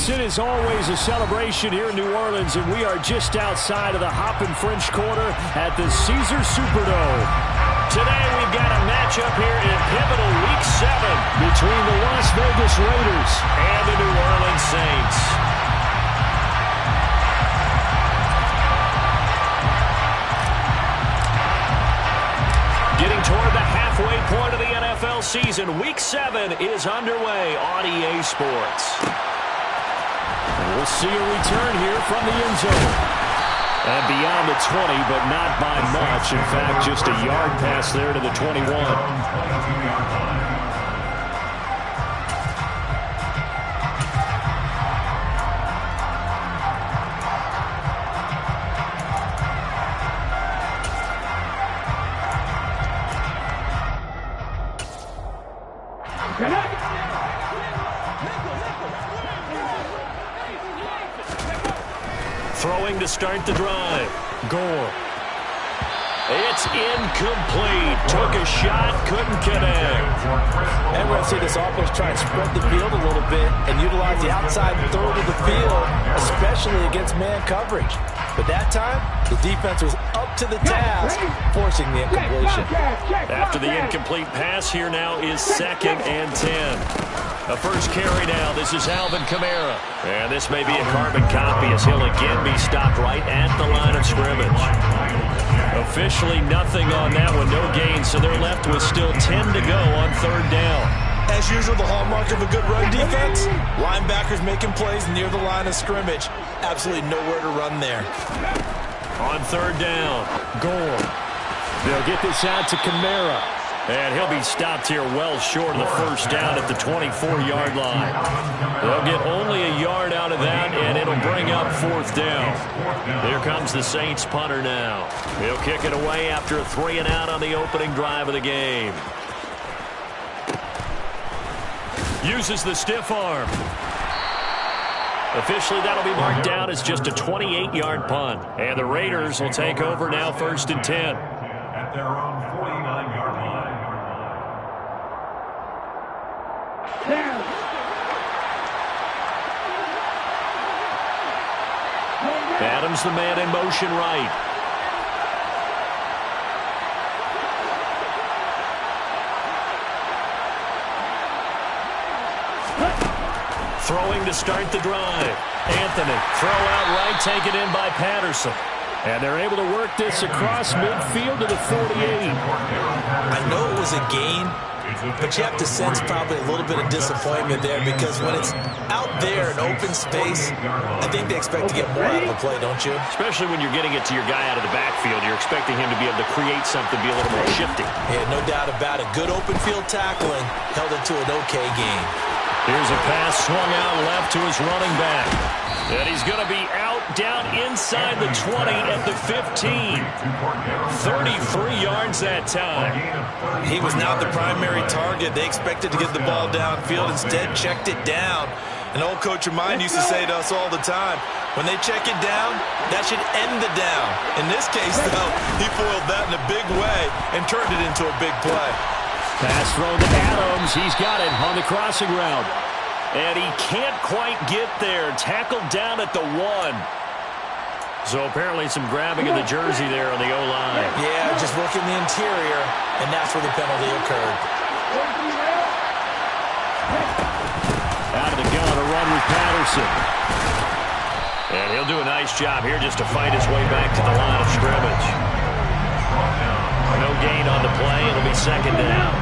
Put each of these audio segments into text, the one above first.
Folks, it is always a celebration here in New Orleans, and we are just outside of the Hoppin' French Quarter at the Caesars Superdome. Today we've got a matchup here in pivotal Week 7 between the Las Vegas Raiders and the New Orleans Saints. Getting toward the halfway point of the NFL season, Week 7 is underway on EA Sports. We'll see a return here from the end zone. And beyond the 20, but not by much. In fact, just a yard pass there to the 21. Throwing to start the drive. Gore. It's incomplete. Took a shot, couldn't connect. And we're going to see this offense try and spread the field a little bit and utilize the outside third of the field, especially against man coverage. But that time, the defense was up to the task, forcing the incompletion. After the incomplete pass, here now is 2nd and 10. A first carry now. This is Alvin Kamara. And this may be a carbon copy as he'll again be stopped right at the line of scrimmage. Officially nothing on that one. No gain, so they're left with still 10 to go on 3rd down. As usual, the hallmark of a good run defense, linebackers making plays near the line of scrimmage. Absolutely nowhere to run there. On 3rd down, Gore. They'll get this out to Kamara. And he'll be stopped here well short of the first down at the 24-yard line. They'll get only a yard out of that, and it'll bring up 4th down. Here comes the Saints punter now. He'll kick it away after a 3-and-out on the opening drive of the game. Uses the stiff arm. Officially, that'll be marked down as just a 28-yard punt. And the Raiders will take over now 1st and 10. At their own 49-yard line. Adams, the man in motion right. Throwing to start the drive. Anthony, throw out right, taken in by Patterson. And they're able to work this across midfield to the 48. I know it was a gain, but you have to sense probably a little bit of disappointment there because when it's out there in open space, I think they expect to get more out of the play, don't you? Especially when you're getting it to your guy out of the backfield. You're expecting him to be able to create something, be a little more shifty. Yeah, no doubt about it. Good open field tackling held it to an okay game. Here's a pass swung out left to his running back. And he's going to be out down inside the 20 at the 15. 33 yards that time. He was not the primary target. They expected to get the ball downfield. Instead, checked it down. An old coach of mine used to say to us all the time, when they check it down, that should end the down. In this case, though, he foiled that in a big way and turned it into a big play. Pass throw to Adams. He's got it on the crossing route. And he can't quite get there. Tackled down at the 1. So apparently some grabbing of the jersey there on the O-line. Yeah, just working the interior, and that's where the penalty occurred. Out of the gun, a run with Patterson. And he'll do a nice job here just to fight his way back to the line of scrimmage. No gain on the play. It'll be 2nd down.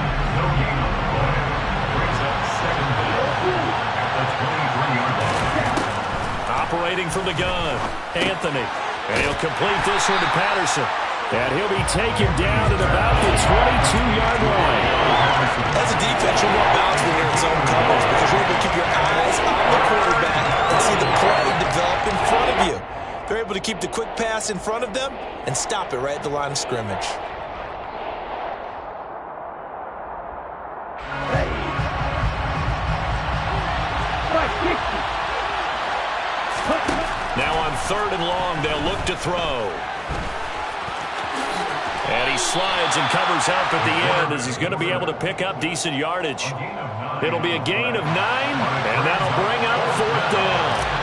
Operating from the gun, Anthony. And he'll complete this one to Patterson. And he'll be taken down at about the 22-yard line. As a defense, you're more balanced when you're in zone coverage because you're able to keep your eyes on the quarterback and see the play develop in front of you. They're able to keep the quick pass in front of them and stop it right at the line of scrimmage. Now on 3rd and long, they'll look to throw. And he slides and covers up at the end as he's going to be able to pick up decent yardage. It'll be a gain of 9, and that'll bring up 4th down.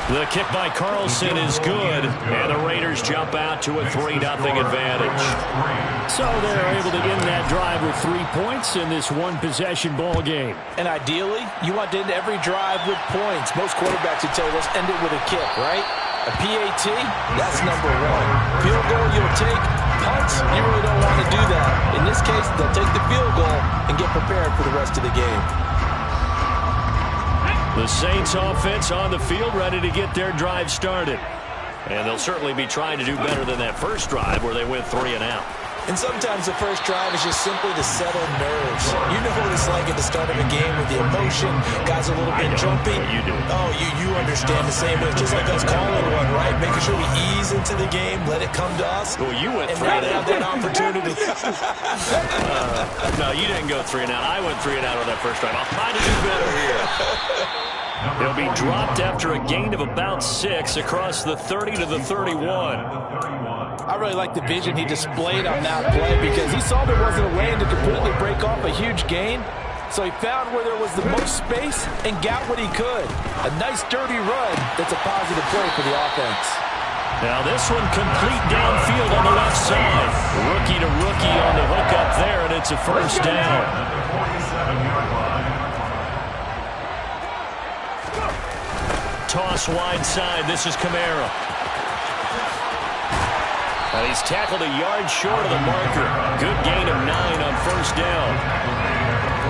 The kick by Carlson is good, and the Raiders jump out to a 3-0 advantage. So they're able to end that drive with 3 points in this one-possession ball game. And ideally, you want to end every drive with points. Most quarterbacks would tell you, let's end it with a kick, right? A PAT, that's number 1. Field goal you'll take. Punts, you really don't want to do that. In this case, they'll take the field goal and get prepared for the rest of the game. The Saints offense on the field, ready to get their drive started. And they'll certainly be trying to do better than that first drive where they went 3 and out. And sometimes the first drive is just simply to settle nerves. You know what it's like at the start of a game with the emotion, guys a little bit jumpy. You do. Oh, you understand the same way. It's just like us calling one, right? Making sure we ease into the game, let it come to us. Well, you went and 3 and now out. have that opportunity. No, you didn't go 3 and out. I went 3 and out on that first drive. I'll try to do better here. He'll be dropped after a gain of about 6 across the 30 to the 31. I really like the vision he displayed on that play because he saw there wasn't a lane to completely break off a huge gain. So he found where there was the most space and got what he could. A nice dirty run that's a positive play for the offense. Now this one complete downfield on the left side. Rookie to rookie on the hook up there, and it's a first down. Toss wide side. This is Kamara. And he's tackled a yard short of the marker. Good gain of 9 on first down.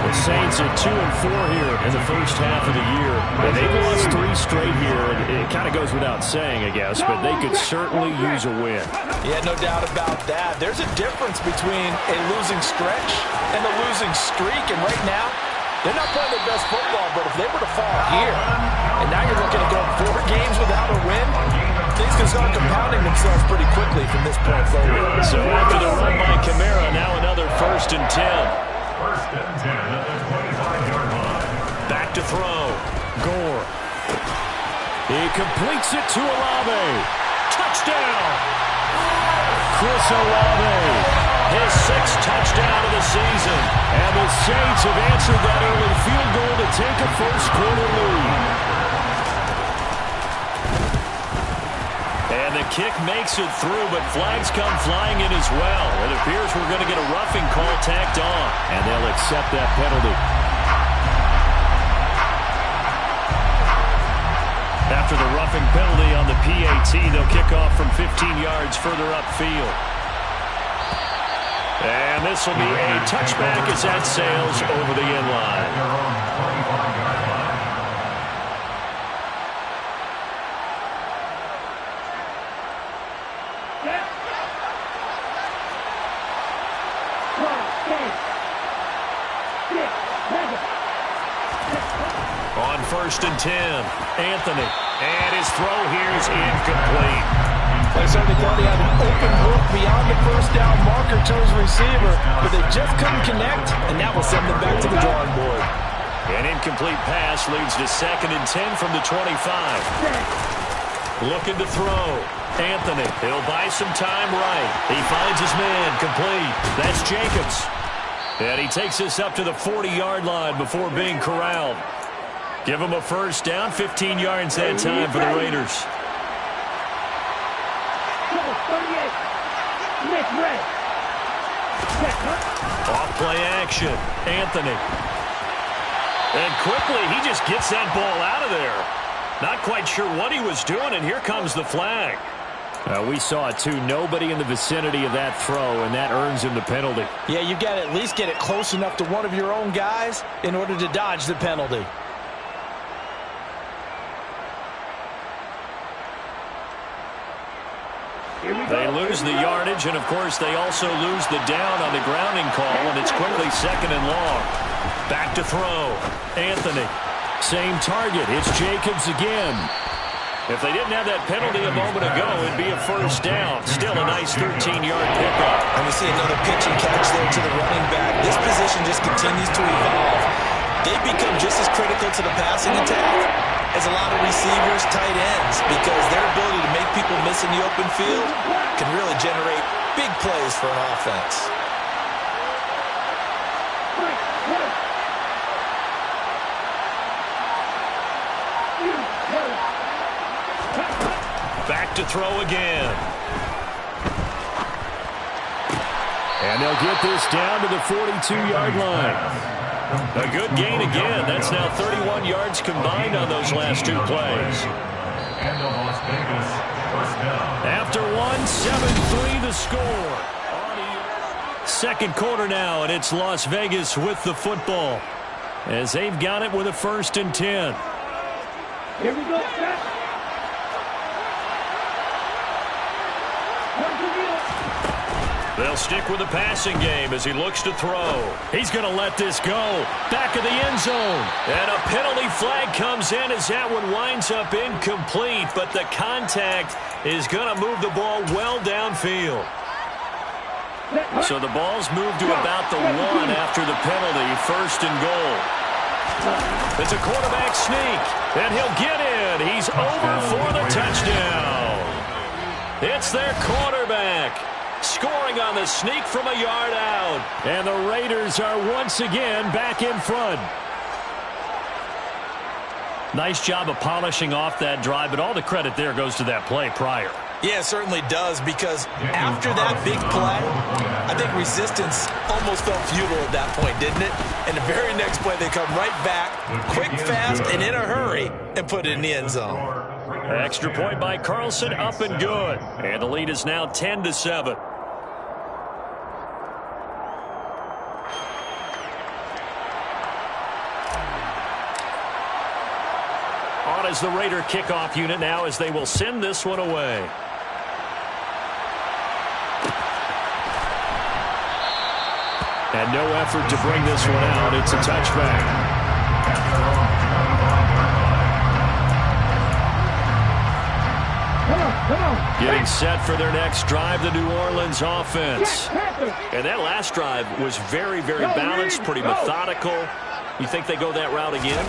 The Saints are 2 and 4 here in the first half of the year. And they've lost 3 straight here. It kind of goes without saying, I guess, but they could certainly use a win. Yeah, no doubt about that. There's a difference between a losing stretch and a losing streak. And right now, they're not playing their best football, but if they were to fall here, and now you're looking at going 4 games without a win, things can start compounding themselves pretty quickly from this point forward. So after the run by Kamara, now another 1st and 10. 1st and 10 at the 25-yard line. Back to throw. Gore. He completes it to Olave. Touchdown! Chris Olave. His 6th touchdown of the season. And the Saints have answered that early field goal to take a first-quarter lead. And the kick makes it through, but flags come flying in as well. It appears we're going to get a roughing call tacked on. And they'll accept that penalty. After the roughing penalty on the PAT, they'll kick off from 15 yards further upfield. And this will be a touchback as that sails over the end line. On 1st and 10, Anthony. And his throw here is incomplete. They certainly thought he had an open look beyond the first down marker to his receiver, but they just couldn't connect, and that will send them back to the drawing board. An incomplete pass leads to 2nd and 10 from the 25. Looking to throw. Anthony, he'll buy some time right. He finds his man, complete. That's Jacobs. And he takes this up to the 40-yard line before being corralled. Give him a first down, 15 yards that time for the Raiders. Off play action, Anthony. And quickly, he just gets that ball out of there. Not quite sure what he was doing, and here comes the flag. We saw it, too. Nobody in the vicinity of that throw, and that earns him the penalty. Yeah, you've got to at least get it close enough to one of your own guys in order to dodge the penalty. They lose the yardage, and, of course, they also lose the down on the grounding call, and it's quickly 2nd and long. Back to throw. Anthony. Same target. It's Jacobs again. If they didn't have that penalty a moment ago, it'd be a first down. Still a nice 13-yard pickup. And we see another pitch and catch there to the running back. This position just continues to evolve. they become just as critical to the passing attack as a lot of receivers, tight ends, because their ability to make people miss in the open field can really generate big plays for an offense. Back to throw again. And they'll get this down to the 42-yard line. A good gain again. That's now 31 yards combined on those last two plays. And the Las Vegas first down. After one, 7-3 the score. Second quarter now, and it's Las Vegas with the football as they've got it with a 1st and 10. Here we go, set. They'll stick with the passing game as he looks to throw. He's going to let this go. Back of the end zone. And a penalty flag comes in as that one winds up incomplete, but the contact is going to move the ball well downfield. So the ball's moved to about the 1 after the penalty, 1st and goal. It's a quarterback sneak, and he'll get in. He's over for the touchdown. It's their quarterback scoring on the sneak from a yard out. And the Raiders are once again back in front. Nice job of polishing off that drive, but all the credit there goes to that play prior. Yeah, it certainly does, because after that big play, I think resistance almost felt futile at that point, didn't it? And the very next play, they come right back, quick, fast, and in a hurry, and put it in the end zone. Extra point by Carlson, up and good. And the lead is now 10-7. On is the Raider kickoff unit now as they will send this one away. And no effort to bring this one out. It's a touchback. Getting set for their next drive, the New Orleans offense. And that last drive was very, very balanced, pretty methodical. You think they go that route again?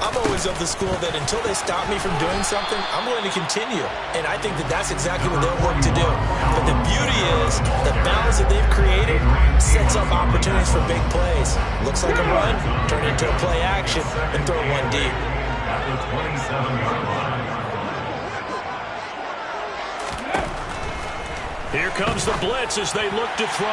I'm always of the school that until they stop me from doing something, I'm going to continue. And I think that that's exactly what they'll work to do. But the beauty is the balance that they've created sets up opportunities for big plays. Looks like a run, turn into a play action, and throw one deep. At the 27-yard line. Here comes the blitz as they look to throw.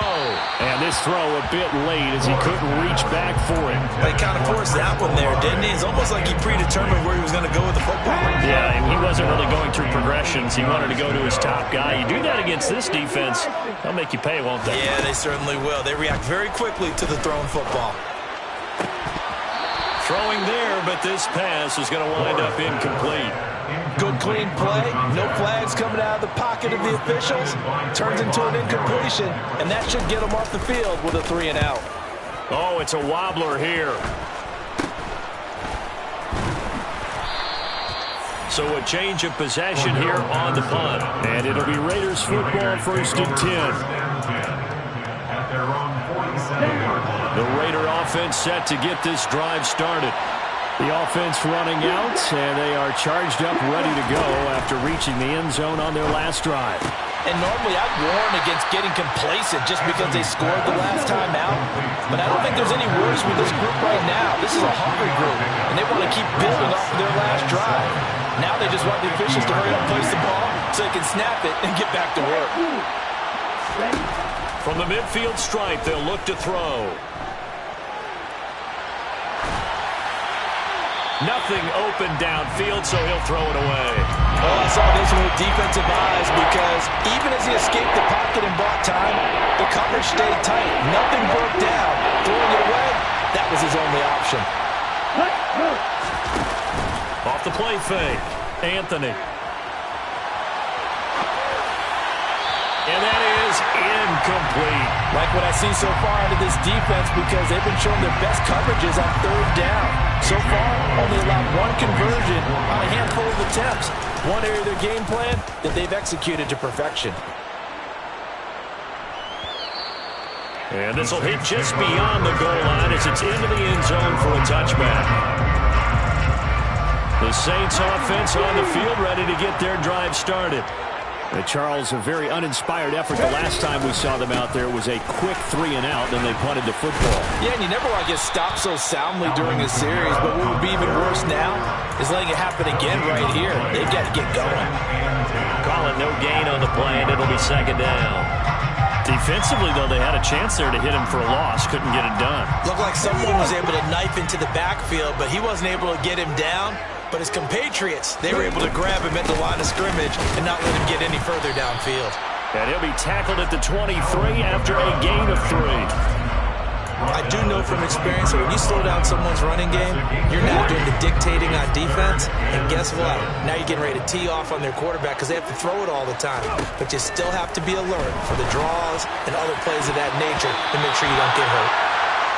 And this throw a bit late as he couldn't reach back for it. They kind of forced that one there, didn't he? It's almost like he predetermined where he was going to go with the football. Yeah, and he wasn't really going through progressions. He wanted to go to his top guy. You do that against this defense, they'll make you pay, won't they? Yeah, they certainly will. They react very quickly to the thrown football. Throwing there, but this pass is going to wind up incomplete. Good clean play. No flags coming out of the pocket of the officials. Turns into an incompletion, and that should get them off the field with a 3 and out. Oh, it's a wobbler here. So a change of possession here on the punt. And it'll be Raiders football, 1st and 10. At their own 47-yard line. The Raider offense set to get this drive started. The offense running out, and they are charged up, ready to go after reaching the end zone on their last drive. And normally I'd warn against getting complacent just because they scored the last time out. But I don't think there's any worries with this group right now. This is a hungry group, and they want to keep building off of their last drive. Now they just want the officials to hurry up and place the ball so they can snap it and get back to work. From the midfield stripe, they'll look to throw. Nothing open downfield, so he'll throw it away. Oh, I saw this one with defensive eyes because even as he escaped the pocket and bought time, the coverage stayed tight. Nothing broke down. Throwing it away, that was his only option. Off the play fake, Anthony. And that is incomplete. Like what I see so far out of this defense because they've been showing their best coverages on 3rd down. So far, only allowed one conversion on a handful of attempts. One area of their game plan that they've executed to perfection. And this will hit just beyond the goal line as it's into the end zone for a touchback. The Saints offense on the field ready to get their drive started. Charles, a very uninspired effort the last time we saw them out there. It was a quick 3 and out, then they punted the football. Yeah, and you never want to get stopped so soundly during a series, but what would be even worse now is letting it happen again right here. They've got to get going. Call it no gain on the play, and it'll be second down. Defensively, though, they had a chance there to hit him for a loss. Couldn't get it done. Looked like someone was able to knife into the backfield, but he wasn't able to get him down. But his compatriots, they were able to grab him at the line of scrimmage and not let him get any further downfield. And he'll be tackled at the 23 after a gain of 3. I do know from experience that when you slow down someone's running game, you're now doing the dictating on defense. And guess what? Now you're getting ready to tee off on their quarterback because they have to throw it all the time. But you still have to be alert for the draws and other plays of that nature to make sure you don't get hurt.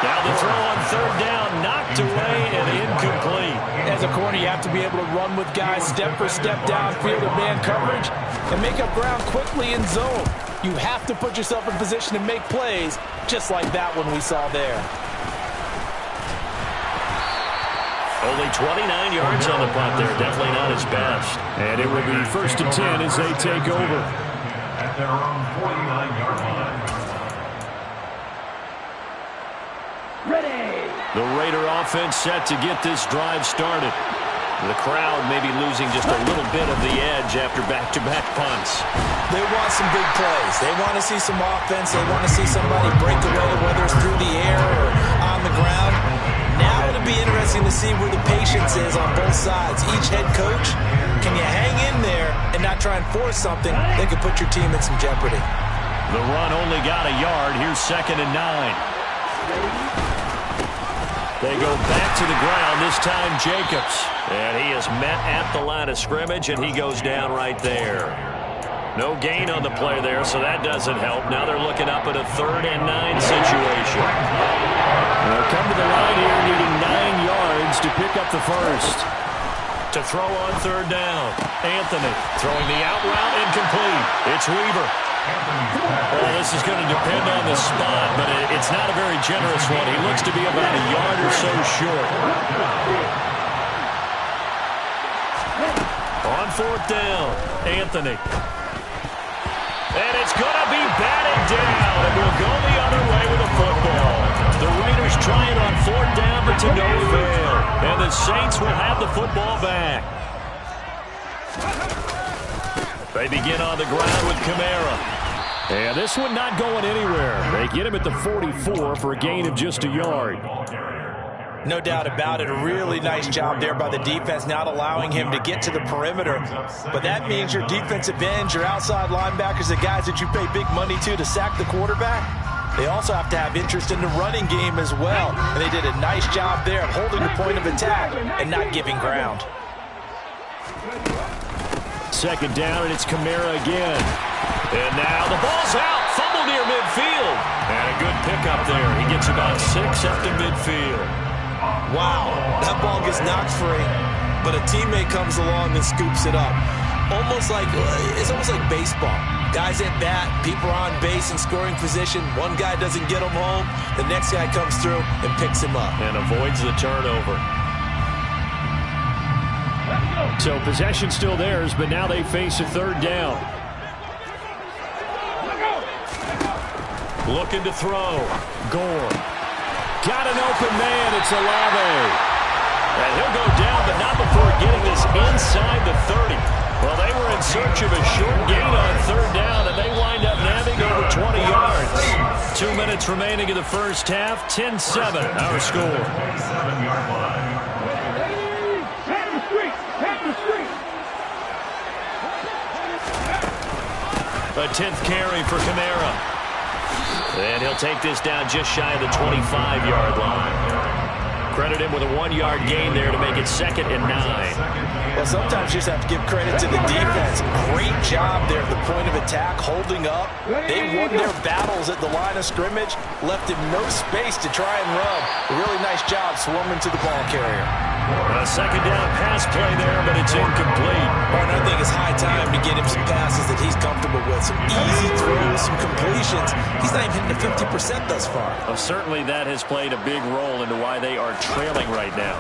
Now the throw on third down, knocked away and incomplete. As a corner, you have to be able to run with guys step for step downfield in man coverage and make up ground quickly in zone. You have to put yourself in position to make plays, just like that one we saw there. Only 29 yards on the punt there. Definitely not his best. And it will be 1st and 10 as they take over. At their own 49-yard line. The Raider offense set to get this drive started. The crowd may be losing just a little bit of the edge after back-to-back punts. They want some big plays. They want to see some offense. They want to see somebody break away, whether it's through the air or on the ground. Now it'll be interesting to see where the patience is on both sides. Each head coach, can you hang in there and not try and force something that could put your team in some jeopardy? The run only got a yard. Here's 2nd and 9. They go back to the ground, this time Jacobs. And he is met at the line of scrimmage, and he goes down right there. No gain on the play there, so that doesn't help. Now they're looking up at a 3rd and 9 situation. They'll come to the line here, needing 9 yards to pick up the first. To throw on 3rd down, Anthony throwing the out route, incomplete. It's Weaver. Well, this is going to depend on the spot, but it's not a very generous one. He looks to be about a yard or so short. On 4th down, Anthony. And it's going to be batted down, and we'll go the other way with the football. The Raiders try it on 4th down, but to no avail. And the Saints will have the football back. They begin on the ground with Kamara. And this one not going anywhere. They get him at the 44 for a gain of just a yard. No doubt about it. A really nice job there by the defense, not allowing him to get to the perimeter. But that means your defensive ends, your outside linebackers, the guys that you pay big money to sack the quarterback, they also have to have interest in the running game as well. And they did a nice job there of holding the point of attack and not giving ground. 2nd down, and it's Kamara again. And now the ball's out. Fumble near midfield. And a good pickup there. He gets about 6 up to midfield. Wow, that ball gets knocked free, but a teammate comes along and scoops it up. It's almost like baseball. Guys at bat, people are on base in scoring position. One guy doesn't get him home. The next guy comes through and picks him up. And avoids the turnover. So possession still theirs, but now they face a 3rd down. Looking to throw. Gore. Got an open man. It's Olave. And he'll go down, but not before getting this inside the 30. Well, they were in search of a short gain on 3rd down, and they wind up nabbing over 20 yards. 2 minutes remaining in the first half. 10-7, our score. 27-yard line. A 10th carry for Kamara. And he'll take this down just shy of the 25-yard line. Credit him with a 1-yard gain there to make it 2nd and 9. Well, sometimes you just have to give credit to the defense. Great job there at the point of attack, holding up. They won their battles at the line of scrimmage, left him no space to try and run. A really nice job swarming to the ball carrier. A second down pass play there, but it's incomplete. And I think it's high time to get him some passes that he's comfortable with. Some easy throws, some completions. He's not even hitting the 50% thus far. Well, certainly that has played a big role into why they are trailing right now.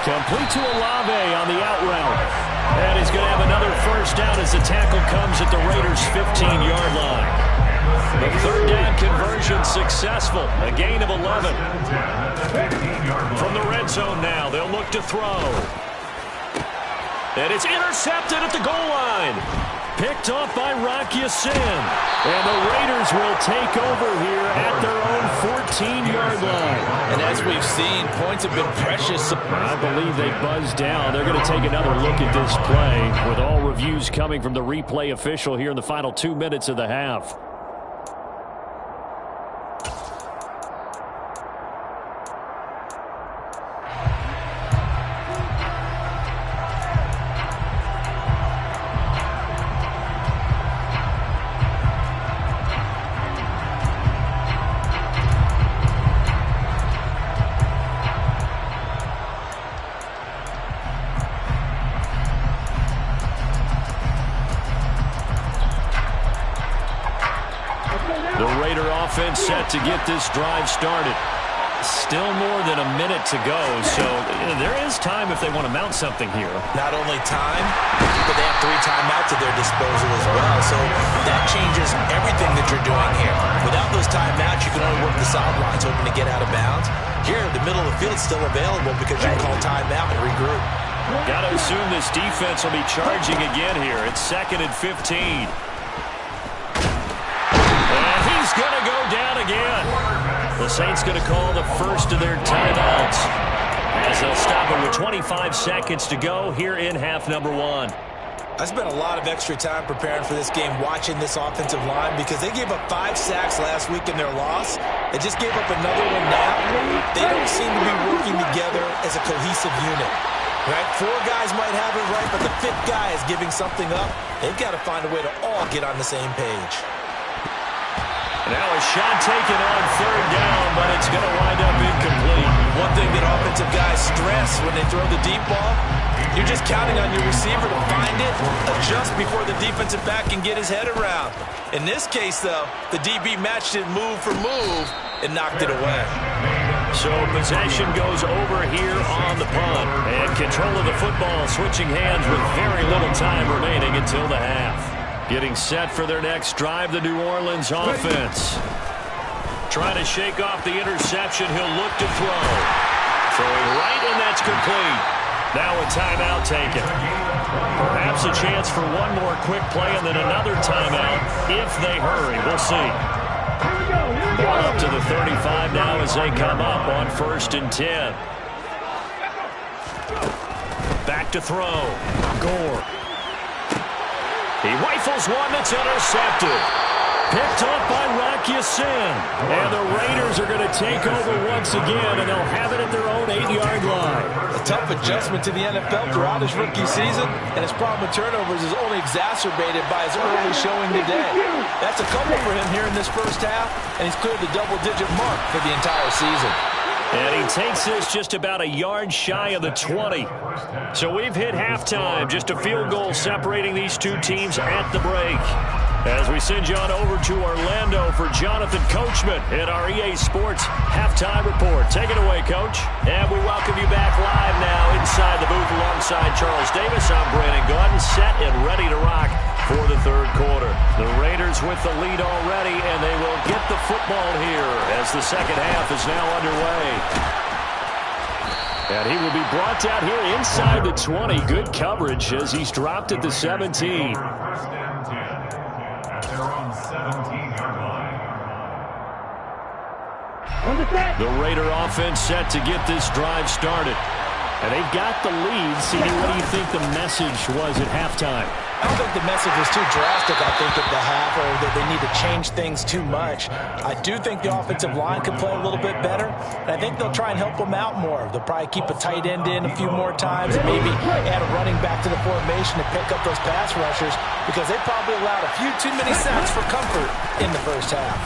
Complete to Olave on the out route. And he's going to have another first down as the tackle comes at the Raiders' 15-yard line. The third down conversion successful. A gain of 11. From the red zone now, they'll look to throw. And it's intercepted at the goal line. Picked off by Rocky Sin. And the Raiders will take over here at their own 14-yard line. And as we've seen, points have been precious. I believe they buzzed down. They're going to take another look at this play with all reviews coming from the replay official here in the final 2 minutes of the half. Offense set to get this drive started. Still more than a minute to go, so there is time if they want to mount something here. Not only time, but they have 3 timeouts at their disposal as well, so that changes everything that you're doing here. Without those timeouts, you can only work the sidelines hoping to get out of bounds. Here, the middle of the field is still available because you can call timeout and regroup. Got to assume this defense will be charging again here. It's 2nd and 15. He's going to go down again. The Saints going to call the first of their timeouts as they'll stop it with 25 seconds to go here in half number 1. I spent a lot of extra time preparing for this game watching this offensive line because they gave up 5 sacks last week in their loss. They just gave up another one now. They don't seem to be working together as a cohesive unit. Right? 4 guys might have it right, but the 5th guy is giving something up. They've got to find a way to all get on the same page. Now a shot taken on 3rd down, but it's going to wind up incomplete. One thing that offensive guys stress when they throw the deep ball, you're just counting on your receiver to find it, adjust before the defensive back can get his head around. In this case, though, the DB matched it move for move and knocked it away. So possession goes over here on the punt. And control of the football switching hands with very little time remaining until the half. Getting set for their next drive, the New Orleans offense. Trying to shake off the interception. He'll look to throw. Throwing right, and that's complete. Now a timeout taken. Perhaps a chance for one more quick play and then another timeout if they hurry. We'll see. Ball up to the 35 now as they come up on 1st and 10. Back to throw. Gore. He rifles one that's intercepted. Picked up by Rocky Sin. And the Raiders are going to take over once again, and they'll have it at their own 8-yard line. A tough adjustment to the NFL throughout his rookie season, and his problem with turnovers is only exacerbated by his early showing today. That's a couple for him here in this first half, and he's cleared the double-digit mark for the entire season. And he takes this just about a yard shy of the 20. So we've hit halftime. Just a field goal separating these two teams at the break. As we send you on over to Orlando for Jonathan Coachman in our EA Sports Halftime Report. Take it away, Coach. And we welcome you back live now inside the booth alongside Charles Davis. I'm Brandon Gordon, set and ready to rock for the 3rd quarter. The Raiders with the lead already, and they will get the football here as the 2nd half is now underway. And he will be brought down here inside the 20. Good coverage as he's dropped at the 17. The Raider offense set to get this drive started. And they've got the lead. CD, what do you think the message was at halftime? I don't think the message was too drastic, I think, at the half, or that they need to change things too much. I do think the offensive line could play a little bit better, and I think they'll try and help them out more. They'll probably keep a tight end in a few more times and maybe add a running back to the formation to pick up those pass rushers because they probably allowed a few too many sacks for comfort in the first half.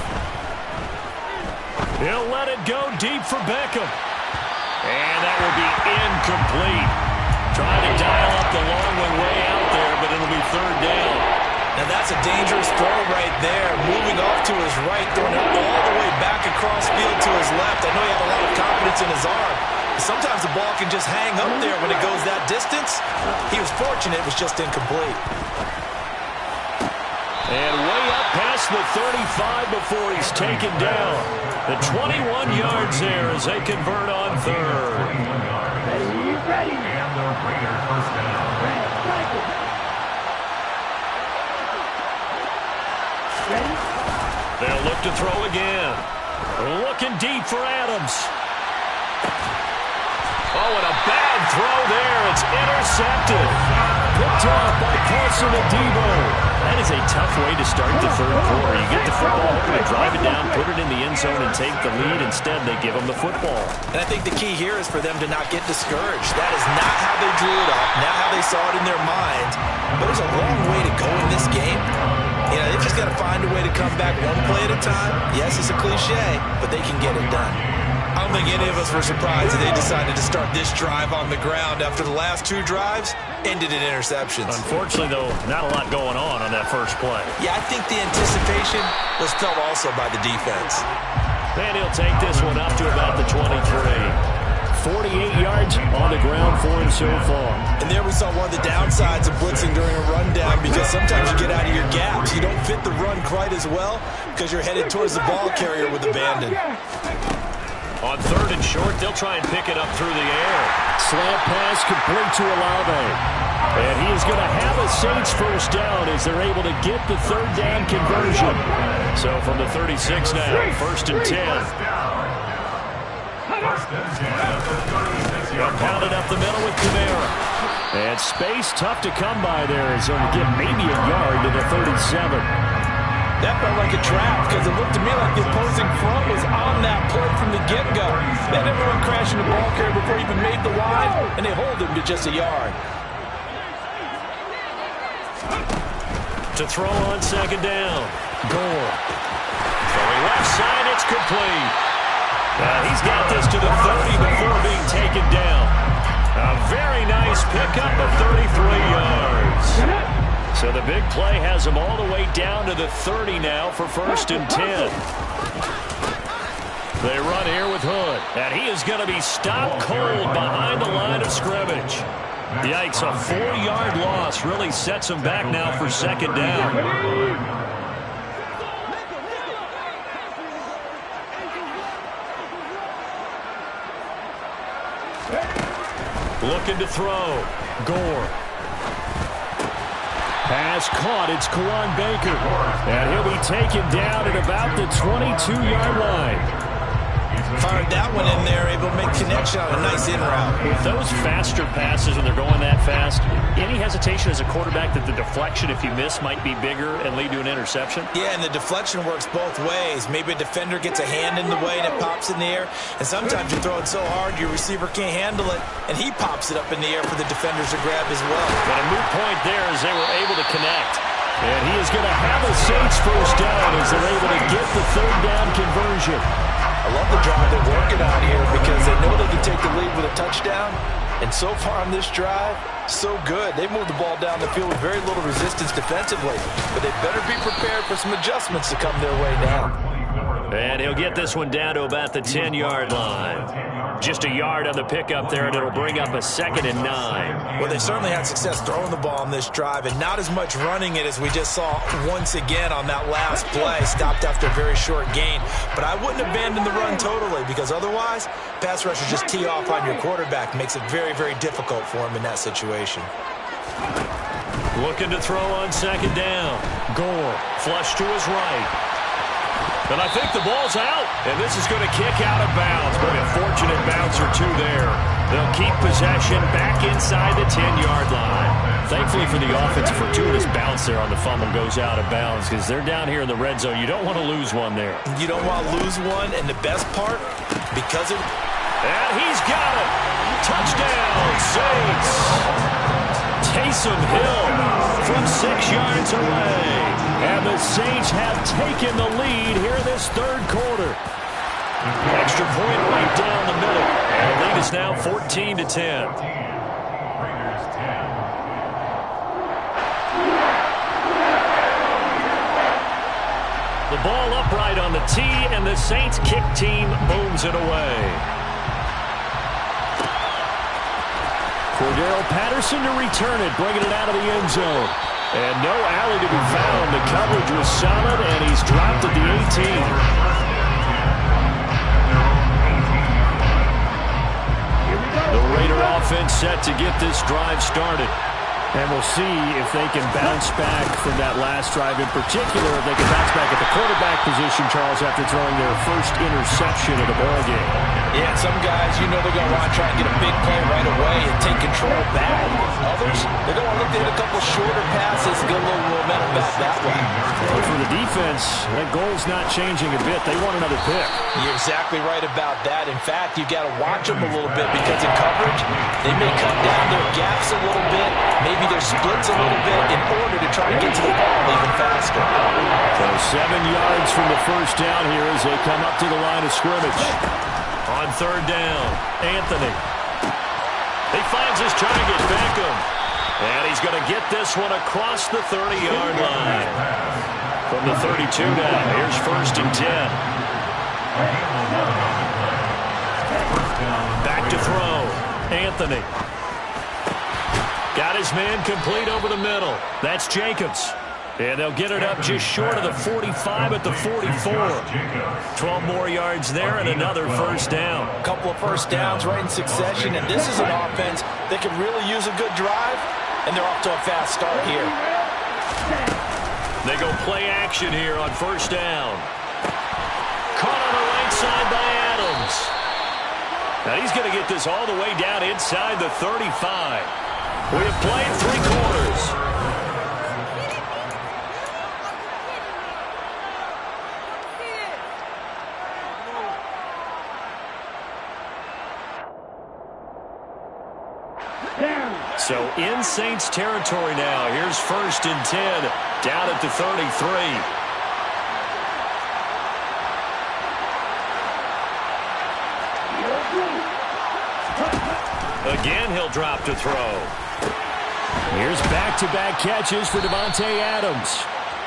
He'll let it go deep for Beckham. And that will be incomplete. Trying to dial up the long one way out there, but it'll be third down. Now that's a dangerous throw right there. Moving off to his right, throwing it all the way back across field to his left. I know he had a lot of confidence in his arm. But sometimes the ball can just hang up there when it goes that distance. He was fortunate it was just incomplete. And way up past the 35 before he's taken down. The 21 yards there as they convert on third. Ready. And the Raiders first down. They'll look to throw again. Looking deep for Adams. Oh, and a bad throw there. It's intercepted. Picked off by Carson Adebo. That is a tough way to start the third quarter. You get the football, hoping to drive it down, put it in the end zone, and take the lead. Instead, they give them the football. And I think the key here is for them to not get discouraged. That is not how they drew it up, not how they saw it in their minds. But there's a long way to go in this game. You know, they've just got to find a way to come back one play at a time. Yes, it's a cliche, but they can get it done. I don't think any of us were surprised that they decided to start this drive on the ground after the last two drives ended in interceptions. Unfortunately, though, not a lot going on that first play. Yeah, I think the anticipation was felt also by the defense. And he'll take this one up to about the 23. 48 yards on the ground for him so far. And there we saw one of the downsides of blitzing during a rundown, because sometimes you get out of your gaps. You don't fit the run quite as well because you're headed towards the ball carrier with abandon. On third and short, they'll try and pick it up through the air. Slant pass complete to Olave. And he is going to have a Saints first down as they're able to get the third down conversion. So from the 36 now, first and 10. They'll pound it up the middle with Kamara. And space tough to come by there as they'll get maybe a yard to the 37. That felt like a trap because it looked to me like the opposing front was on that play from the get-go. They had everyone crashing the ball carrier before he even made the wide, and they hold him to just a yard. To throw on second down. Gore. Throwing left side, it's complete. He's got this to the 30 before being taken down. A very nice pickup of 33 yards. So the big play has him all the way down to the 30 now for first and 10. They run here with Hood, and he is going to be stopped cold behind the line of scrimmage. Yikes, a 4-yard loss really sets him back now for second down. Looking to throw. Gore. Pass caught. It's Kawan Baker. And he'll be taken down at about the 22-yard line. Fired that one in there, able to make connection on a nice in route. With those faster passes when they're going that fast, any hesitation as a quarterback that the deflection, if you miss, might be bigger and lead to an interception? Yeah, and the deflection works both ways. Maybe a defender gets a hand in the way and it pops in the air. And sometimes you throw it so hard your receiver can't handle it, and he pops it up in the air for the defenders to grab as well. But a moot point there as they were able to connect. And he is going to have a Saints first down as they're able to get the third down conversion. I love the drive they're working on here because they know they can take the lead with a touchdown. And so far on this drive, so good. They moved the ball down the field with very little resistance defensively. But they better be prepared for some adjustments to come their way now. And he'll get this one down to about the 10-yard line. Just a yard on the pickup there, and it'll bring up a 2nd and 9. Well, they certainly had success throwing the ball on this drive, and not as much running it as we just saw once again on that last play. Stopped after a very short gain. But I wouldn't abandon the run totally, because otherwise, pass rushers just tee off on your quarterback. Makes it very, very difficult for him in that situation. Looking to throw on second down. Gore, flush to his right. And I think the ball's out, and this is going to kick out of bounds. But a fortunate bounce or two there. They'll keep possession back inside the 10-yard line. Thankfully for the offense, a fortuitous bounce there on the fumble goes out of bounds because they're down here in the red zone. You don't want to lose one there. You don't want to lose one, and the best part, because of... And he's got it. Touchdown, Saints. Taysom Hill from 6 yards away. And the Saints have taken the lead here in this third quarter. Extra point right down the middle. And the lead is now 14-10. Raiders 10. The ball upright on the tee, and the Saints kick team booms it away. Cordero Patterson to return it, bringing it out of the end zone. And no alley to be found. The coverage was solid, and he's dropped at the 18. The Raider offense set to get this drive started. And we'll see if they can bounce back from that last drive, in particular, if they can bounce back at the quarterback position, Charles, after throwing their first interception of the ballgame. Yeah, some guys, you know they're going to want to try and get a big play right away and take control back. Others, they're going to look to hit a couple shorter passes and get a little momentum back that way. But for the defense, that goal's not changing a bit. They want another pick. You're exactly right about that. In fact, you've got to watch them a little bit because in coverage, they may cut down their gaps a little bit, maybe their splits a little bit in order to try to get to the ball even faster. So 7 yards from the first down here as they come up to the line of scrimmage. On third down, Anthony. He finds his target, Beckham. And he's going to get this one across the 30-yard line. From the 32 now, here's first and 10. Back to throw, Anthony. Got his man complete over the middle. That's Jacobs. And they'll get it up just short of the 45 at the 44. 12 more yards there and another first down. A couple of first downs right in succession, and this is an offense that can really use a good drive, and they're off to a fast start here. They go play action here on first down. Caught on the right side by Adams. Now he's going to get this all the way down inside the 35. We have played 3 quarters. So in Saints territory now. Here's first and 10 down at the 33. Again, he'll drop to throw. Here's back-to-back catches for Davante Adams.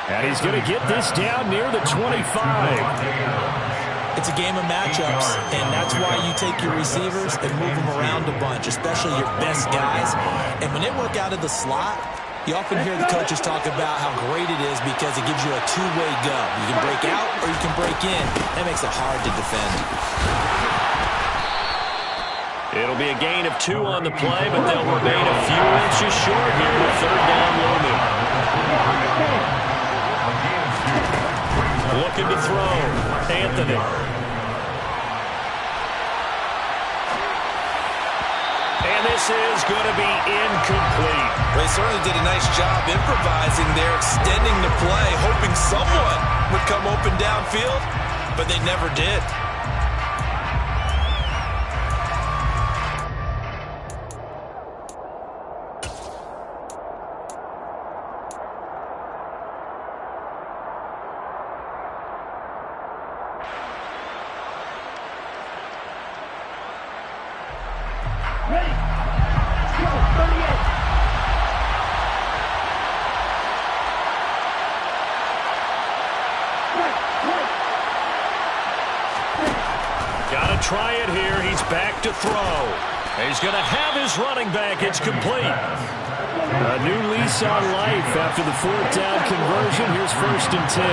And he's going to get this down near the 25. It's a game of matchups, and that's why you take your receivers and move them around a bunch, especially your best guys. And when they work out of the slot, you often hear the coaches talk about how great it is because it gives you a two-way go. You can break out or you can break in. That makes it hard to defend. It'll be a gain of 2 on the play, but they'll remain a few inches short here with third down looming. Looking to throw. Anthony. And this is going to be incomplete. They certainly did a nice job improvising there, extending the play, hoping someone would come open downfield, but they never did. Try it here. He's back to throw. He's going to have his running back. It's complete. A new lease on life after the 4th down conversion. Here's first and 10.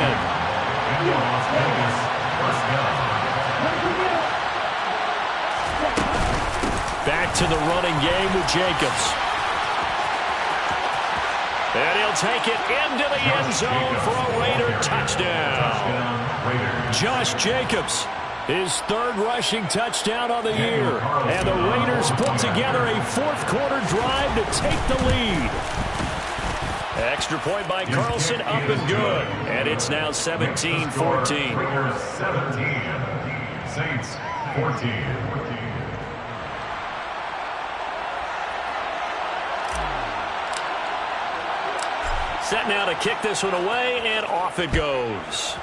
Back to the running game with Jacobs. And he'll take it into the end zone for a Raider touchdown. Josh Jacobs. His 3rd rushing touchdown on the year. And the Raiders put together a 4th-quarter drive to take the lead. Extra point by Carlson, up and good. And it's now 17-14. Raiders 17, Saints 14. Set now to kick this one away, and off it goes.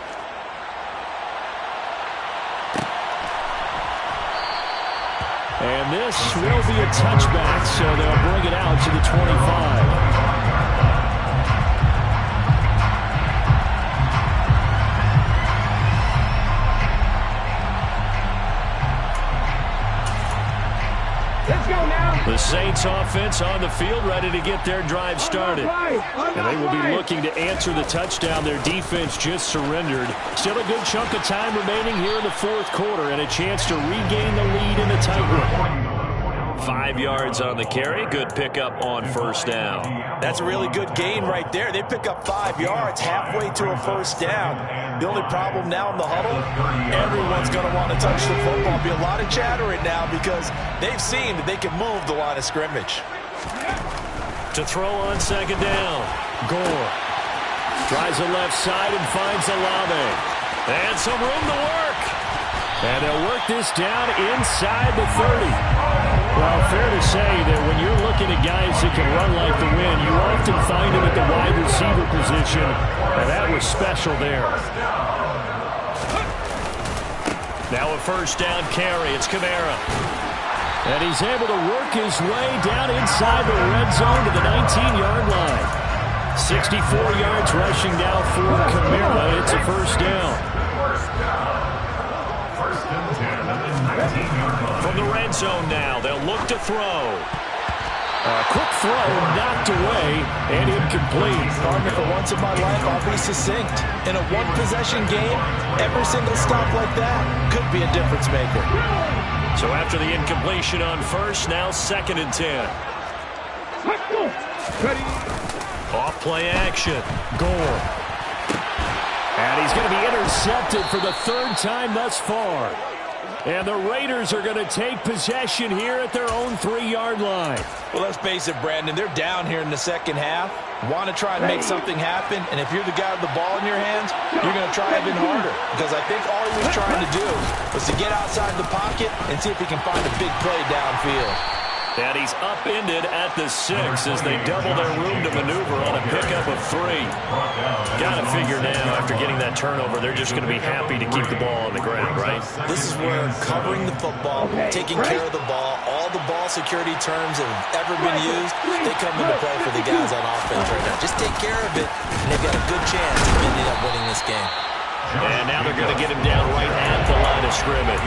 And this will be a touchback, so they'll bring it out to the 25. Let's go now. The Saints offense on the field, ready to get their drive started. And they will be looking to answer the touchdown their defense just surrendered. Still a good chunk of time remaining here in the fourth quarter and a chance to regain the lead in the tight one. 5 yards on the carry. Good pickup on first down. That's a really good gain right there. They pick up 5 yards halfway to a first down. The only problem now in the huddle, everyone's going to want to touch the football. Be a lot of chattering now because they've seen that they can move the line of scrimmage. To throw on second down. Gore tries the left side and finds Olave. And some room to work. And they'll work this down inside the 30. Well, fair to say that when you're looking at guys that can run like the wind, you often find them at the wide receiver position, and that was special there. Now a first down carry. It's Kamara. And he's able to work his way down inside the red zone to the 19-yard line. 64 yards rushing now for Kamara. It's a first down. From the red zone now, they'll look to throw. A quick throw knocked away and incomplete. Partner, for once in my life, I'll be succinct. In a one-possession game, every single stop like that could be a difference maker. So after the incompletion on first, now 2nd and 10. Off play action. Gore. And he's going to be intercepted for the 3rd time thus far. And the Raiders are going to take possession here at their own 3-yard line. Well, let's face it, Brandon. They're down here in the second half. Want to try and make something happen. And if you're the guy with the ball in your hands, you're going to try even harder. Because I think all he was trying to do was to get outside the pocket and see if he can find a big play downfield. And he's upended at the 6 as they double their room to maneuver on a pickup of 3. Got to figure now, after getting that turnover, they're just going to be happy to keep the ball on the ground, right? This is where covering the football, taking care of the ball, all the ball security terms that have ever been used, they come into play for the guys on offense right now. Just take care of it, and they've got a good chance of ending up winning this game. And now they're going to get him down right at the line of scrimmage.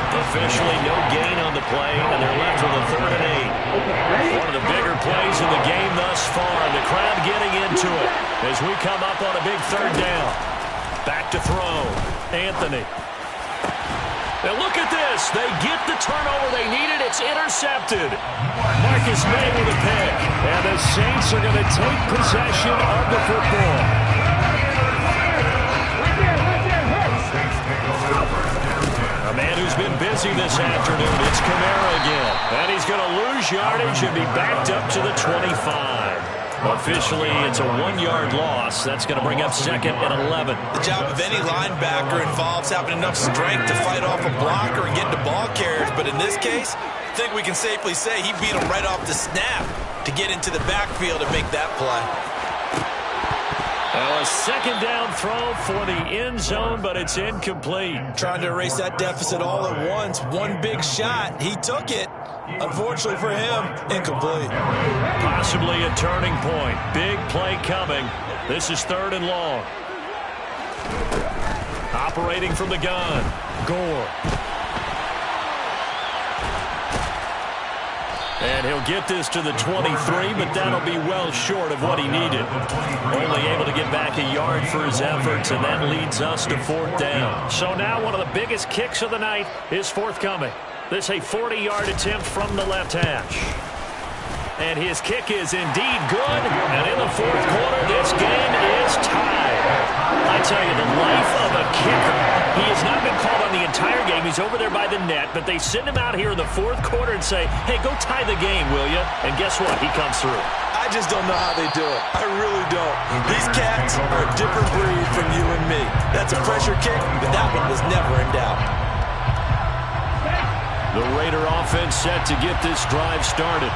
Officially no gain on the play, and they're left with a 3rd and 8. One of the bigger plays in the game thus far, and the crowd getting into it as we come up on a big 3rd down. Back to throw. Anthony. Now look at this. They get the turnover they needed. It's intercepted. Marcus May with a pick. And the Saints are going to take possession of the football. A man who's been busy this afternoon, it's Kamara again. And he's going to lose yardage and be backed up to the 25. Officially, it's a 1-yard loss. That's going to bring up 2nd and 11. The job of any linebacker involves having enough strength to fight off a blocker and get to ball carriers. But in this case, I think we can safely say he beat him right off the snap to get into the backfield and make that play. Well, a 2nd down throw for the end zone, but it's incomplete. Trying to erase that deficit all at once. One big shot. He took it. Unfortunately for him, incomplete. Possibly a turning point. Big play coming. This is 3rd and long. Operating from the gun. Gore. And he'll get this to the 23, but that'll be well short of what he needed. Only able to get back a yard for his efforts, and that leads us to 4th down. So now one of the biggest kicks of the night is forthcoming. This a 40-yard attempt from the left hash. And his kick is indeed good. And in the 4th quarter, this game is tied. I tell you, the life of a kicker. He has not been called on the entire game. He's over there by the net, but they send him out here in the 4th quarter and say, hey, go tie the game, will you? And guess what? He comes through. I just don't know how they do it. I really don't. These cats are a different breed from you and me. That's a pressure kick, but that one was never in doubt. The Raider offense set to get this drive started.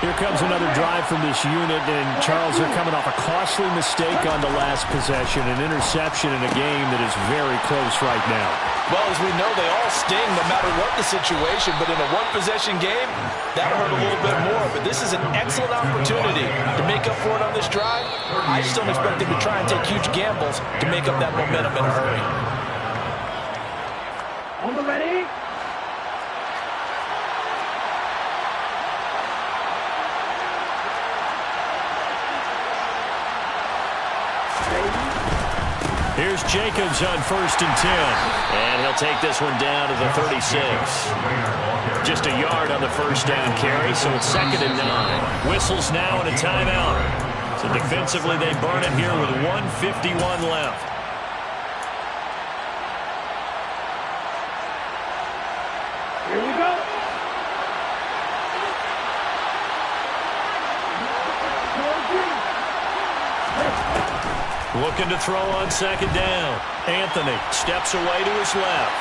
Here comes another drive from this unit, and Charles, they're coming off a costly mistake on the last possession, an interception in a game that is very close right now. Well, as we know, they all sting no matter what the situation, but in a one-possession game, that'll hurt a little bit more. But this is an excellent opportunity to make up for it on this drive. I just don't expect them to try and take huge gambles to make up that momentum in a hurry. On the ready. Here's Jacobs on 1st and 10. And he'll take this one down to the 36. Just a yard on the first down carry, so it's 2nd and 9. Whistles now and a timeout. So defensively they burn it here with 1:51 left. Here we go. Looking to throw on 2nd down. Anthony steps away to his left.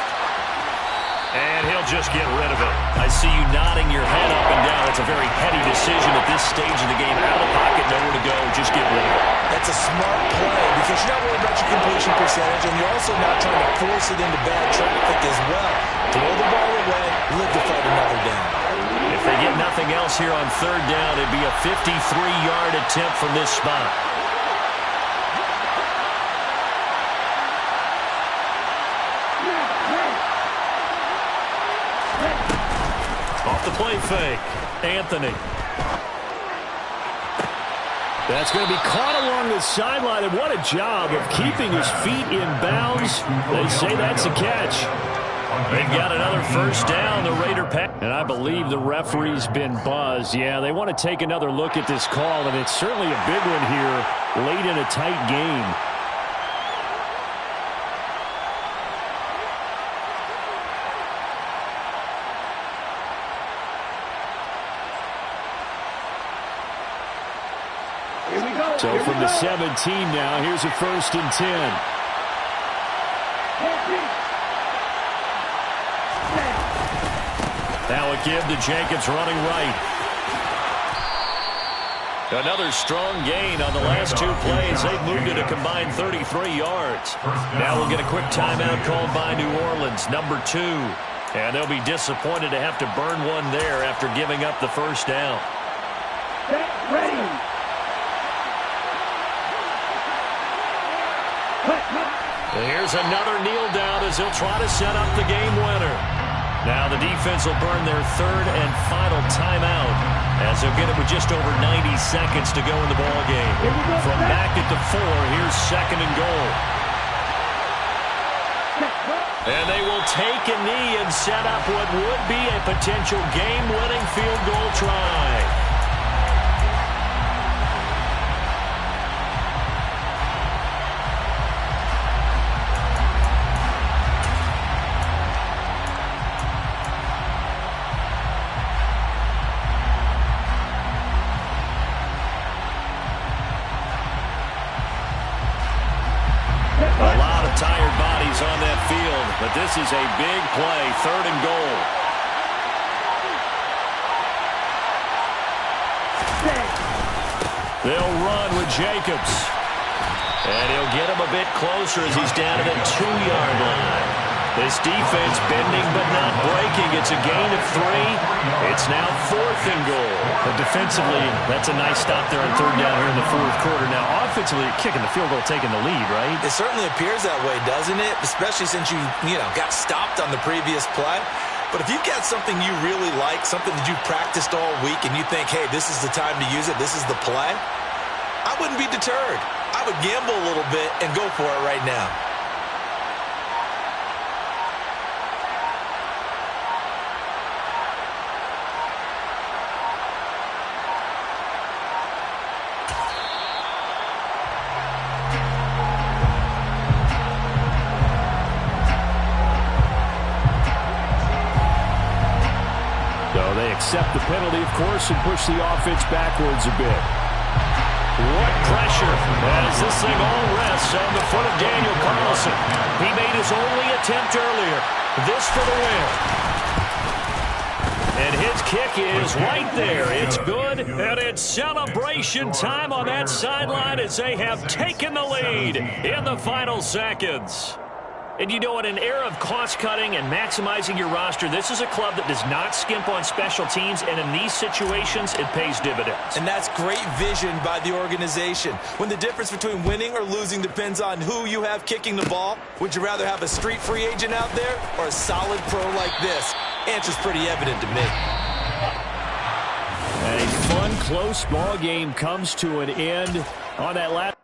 And he'll just get rid of it. I see you nodding your head up and down. It's a very heady decision at this stage of the game. Out of the pocket, nowhere to go. Just get rid of it. That's a smart play because you're not worried about your completion percentage, and you're also not trying to force it into bad traffic as well. Throw the ball away, live to fight another down. If they get nothing else here on 3rd down, it'd be a 53-yard attempt from this spot. Off the play fake, Anthony. That's going to be caught along the sideline, and what a job of keeping his feet in bounds. They say that's a catch. They've got another 1st down, the Raider pass. And I believe the referee's been buzzed. Yeah, they want to take another look at this call, and it's certainly a big one here late in a tight game. So from the 17 now, here's a 1st and 10. Now a give to Jacobs running right. Another strong gain on the last 2 plays. They've moved it a combined 33 yards. Now we'll get a quick timeout called by New Orleans, number 2. And they'll be disappointed to have to burn one there after giving up the 1st down. Get ready. Here's another kneel down as he'll try to set up the game winner. Now the defense will burn their 3rd and final timeout as they'll get it with just over 90 seconds to go in the ball game. From back at the 4, here's 2nd and goal. And they will take a knee and set up what would be a potential game-winning field goal try. A lot of tired bodies on that field, but this is a big play, 3rd and goal. They'll run with Jacobs. And he'll get him a bit closer as he's down to the 2-yard line. This defense bending but not breaking. It's a gain of 3. It's now 4th and goal. But defensively, that's a nice stop there on 3rd down here in the 4th quarter. Now, offensively, kicking the field goal, taking the lead, right? It certainly appears that way, doesn't it? Especially since you got stopped on the previous play. But if you've got something you really like, something that you've practiced all week, and you think, hey, this is the time to use it, this is the play, I wouldn't be deterred. I would gamble a little bit and go for it right now. Accept the penalty, of course, and push the offense backwards a bit. What pressure as this thing all rests on the foot of Daniel Carlson. He made his only attempt earlier. This for the win. And And his kick is right there. It's good, and it's celebration time on that sideline as they have taken the lead in the final seconds. And you know, in an era of cost-cutting and maximizing your roster, this is a club that does not skimp on special teams, and in these situations, it pays dividends. And that's great vision by the organization. When the difference between winning or losing depends on who you have kicking the ball, would you rather have a street free agent out there or a solid pro like this? Answer's pretty evident to me. And a fun, close ball game comes to an end on that last.